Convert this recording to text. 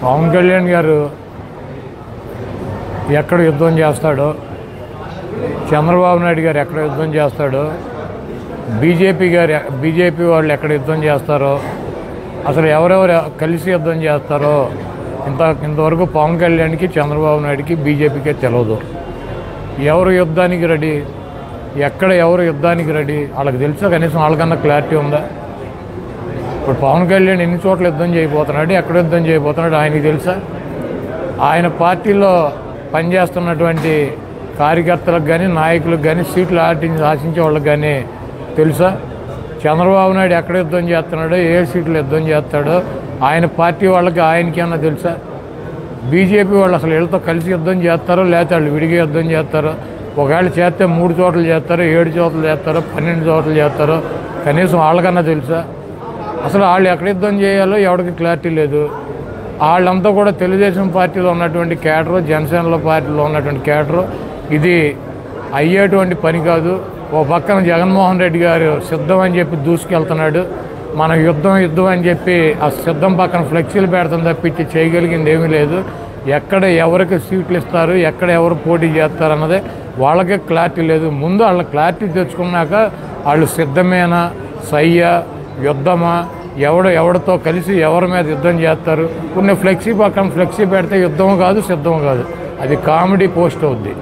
పవన్ కళ్యాణ్ గారు ఎక్కడ యుద్ధం చేస్తాడో, చంద్రబాబు నాయుడు గారు ఎక్కడ యుద్ధం చేస్తాడో, బీజేపీ వాళ్ళు ఎక్కడ యుద్ధం చేస్తారో, అసలు ఎవరెవరు కలిసి యుద్ధం చేస్తారో ఇంతవరకు పవన్ కళ్యాణ్కి, చంద్రబాబు నాయుడికి, బీజేపీకే తెలియదు. ఎవరు యుద్ధానికి రెడీ, ఎక్కడ ఎవరు యుద్ధానికి రెడీ వాళ్ళకి తెలుసా? కనీసం వాళ్ళకన్నా క్లారిటీ ఉందా? ఇప్పుడు పవన్ కళ్యాణ్ ఎన్ని చోట్ల యుద్ధం చేయబోతున్నాడు, ఎక్కడ యుద్ధం చేయబోతున్నాడు ఆయనకి తెలుసా? ఆయన పార్టీలో పనిచేస్తున్నటువంటి కార్యకర్తలకు కానీ, నాయకులకు కానీ, సీట్లు ఆశించే వాళ్ళకి కానీ తెలుసా? చంద్రబాబు నాయుడు ఎక్కడ యుద్ధం చేస్తున్నాడో, ఏ సీట్లు యుద్ధం చేస్తాడో ఆయన పార్టీ వాళ్ళకి ఆయనకేమన్నా తెలుసా? బీజేపీ వాళ్ళు అసలు వీళ్ళతో కలిసి యుద్ధం చేస్తారో లేకపోతే వాళ్ళు విడిగా యుద్ధం చేస్తారో? ఒకవేళ చేస్తే 3 చోట్ల చేస్తారో, 7 చోట్ల చేస్తారో, 12 చోట్ల చేస్తారో కనీసం వాళ్ళకన్నా తెలుసా? అసలు వాళ్ళు ఎక్కడ యుద్ధం చేయాలో ఎవరికి క్లారిటీ లేదు. వాళ్ళంతా కూడా తెలుగుదేశం పార్టీలో ఉన్నటువంటి క్యాడరు, జనసేనలో పార్టీలో ఉన్నటువంటి క్యాడరు. ఇది అయ్యేటువంటి పని కాదు. ఓ పక్కన జగన్మోహన్ రెడ్డి గారు సిద్ధం అని చెప్పి దూసుకెళ్తున్నాడు. మనం యుద్ధం అని చెప్పి ఆ సిద్ధం పక్కన ఫ్లెక్సీలు పెడతాం తప్పించి చేయగలిగింది ఏమీ లేదు. ఎక్కడ ఎవరికి సీట్లు ఇస్తారు, ఎక్కడ ఎవరు పోటీ చేస్తారు అన్నదే వాళ్ళకే క్లారిటీ లేదు. ముందు వాళ్ళ క్లారిటీ తెచ్చుకున్నాక వాళ్ళు సిద్ధమేనా, సయ్యా, యుద్ధమా, ఎవరితో కలిసి ఎవరి మీద యుద్ధం చేస్తారు. కొన్ని ఫ్లెక్సీ పక్కన ఫ్లెక్సీ పెడితే యుద్ధం కాదు, సిద్ధం కాదు. అది కామెడీ పోస్ట్ అవుద్ది.